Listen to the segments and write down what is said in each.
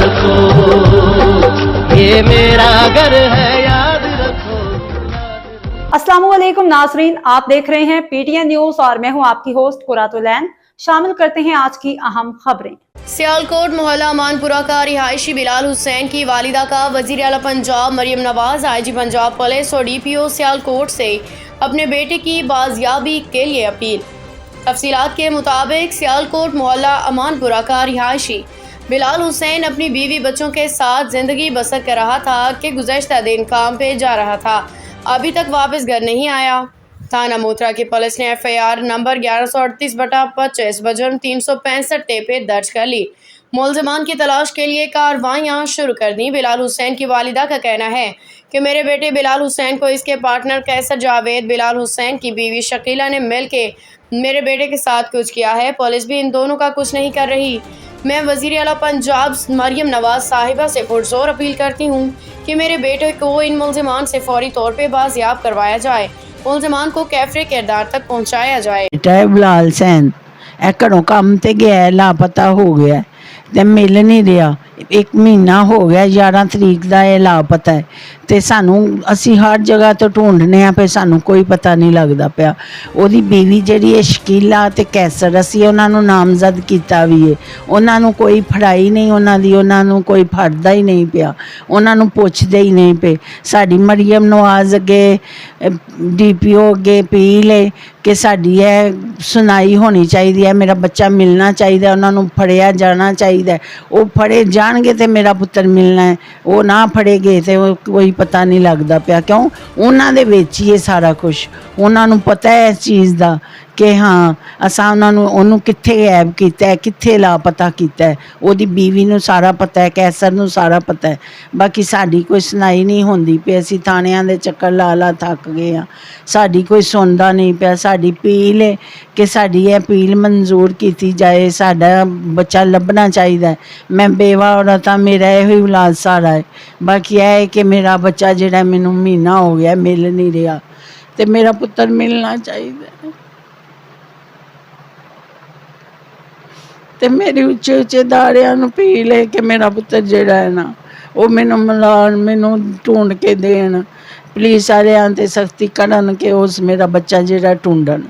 रखो, ये मेरा घर है याद रखो। अस्सलामुअलैकुम नाजरीन, आप देख रहे हैं पीटीएन न्यूज और मैं हूं आपकी होस्ट कुरातुलैन। शामिल करते हैं आज की अहम खबरें। सियालकोट मोहल्ला अमानपुरा का रिहायशी बिलाल हुसैन की वालिदा का वजीर आला पंजाब मरियम नवाज आईजी पंजाब पुलिस और डीपीओ सियालकोट से अपने बेटे की बाजियाबी के लिए अपील। तफसीलात के मुताबिक सियालकोट मोहल्ला अमानपुरा का रिहायशी बिलाल हुसैन अपनी बीवी बच्चों के साथ जिंदगी बसर कर रहा था कि गुज़श्ता दिन काम पे जा रहा था, अभी तक वापस घर नहीं आया। थाना मोतरा की पुलिस ने FIR नंबर 1138/25 बजुर्म 365 टेपे दर्ज कर ली। मुलज़िमान की तलाश के लिए कार्रवाइयाँ शुरू कर दी। बिलाल हुसैन की वालिदा का कहना है कि मेरे बेटे बिलाल हुसैन को इसके पार्टनर कैसर जावेद, बिलाल हुसैन की बीवी शकीला ने मिल के मेरे बेटे के साथ कुछ किया है। पुलिस भी इन दोनों का कुछ नहीं कर रही। मैं वज़ीर आला पंजाब मरियम नवाज साहिबा से पुरज़ोर अपील करती हूँ कि मेरे बेटे को इन मुलज़िमान से फौरी तौर पर बाजियाब करवाया जाए, मुलज़िमान को कैफरे किरदार तक पहुँचाया जाए। बिलाल हुसैन घरों काम ते गया, लापता हो गया ते मिल नहीं रहा। 1 महीना हो गया, 11 तरीक का यह लापता है तो सानू असी हर जगह तो ढूंढने पे सानू कोई पता नहीं लगता पाया। ओदी बीवी जिहड़ी है शकीला ते कैसर, असी उन्होंने नामजद किया भी है, उन्होंने कोई फड़ाई नहीं, उन्होंने कोई फड़दा ही नहीं पिया, उन्होंने पुछदे ही नहीं पे। साडी मरियम नवाज अगे DPO अगे अपील है कि साडी है सुनाई होनी चाहिए है, मेरा बच्चा मिलना चाहिए, उन्होंने फड़िया जाना चाहिए। वो फड़े जाणगे तो मेरा पुत्र मिलना है, वो ना फड़े गए तो कोई पता नहीं लगता पाया। क्यों उन्होंने विच ही है सारा कुछ, उन्होंने पता है इस चीज़ का कि हाँ असा उन्होंने कित्थे गैब किया है, कित्थे लापता किया है। ओदी बीवी नूं सारा पता है, कैसर नूं सारा पता है, बाकी साडी कोई सुनाई नहीं होंदी पई। असीं थाणियां दे चक्कर ला थक गए हाँ, साडी कोई सुनदा नहीं पिया। साडी अपील है कि साडी अपील मंजूर की जाए, साडा बच्चा लभना चाहिए। मैं बेवा औरत हाँ, मेरा यही औलाद सहारा है। बाकी यह है कि मेरा बच्चा जिहड़ा मैनूं महीना हो गया मिल नहीं रहा तो मेरा पुत्र मिलना चाहिए। ते मेरी उच्चे उच्चे दारियां नूं अपील है कि मेरा पुत्र जिहड़ा है ना वो मैनूं मिलाण, मैनूं ढूंढ के देण, पुलिस वालियां ते सख्ती करन कि उस मेरा बच्चा जिहड़ा ढूंढण।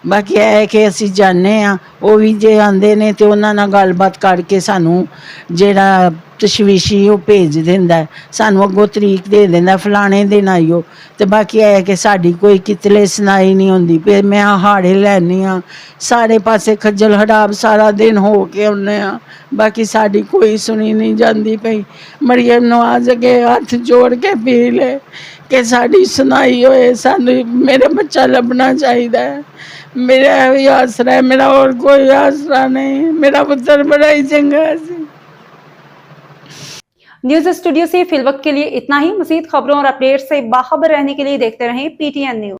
बाकी यह है कि असीं जाने हाँ, वो भी जे आंदे ने तो उन्हां नाल गलबात करके सानूं जिहड़ा तशवीशी वो भेज दिंदा है, सानूं अगों तरीक दे दिंदा फलाणे दिन आइयो। तो बाकी यह है कि साडी कोई कितले सुनाई नहीं होंदी पे। मैं हाड़े लैनी हाँ, सारे पासे खज्जल हड़ाब सारा दिन हो के आउने हाँ, बाकी साडी कोई सुनी नहीं जाती पई। मरियम नवाज अगे हथ जोड़ के अपील है कि साडी सुनाई होए, सानूं मेरा बच्चा लभना चाहिए है। मेरा यही आसरा है, मेरा और कोई आसरा नहीं। मेरा पुत्र बड़ा ही चंगा है। न्यूज स्टूडियो से फिलवक्त के लिए इतना ही। मज़ीद खबरों और अपडेट से बाखबर रहने के लिए देखते रहें PTN न्यूज।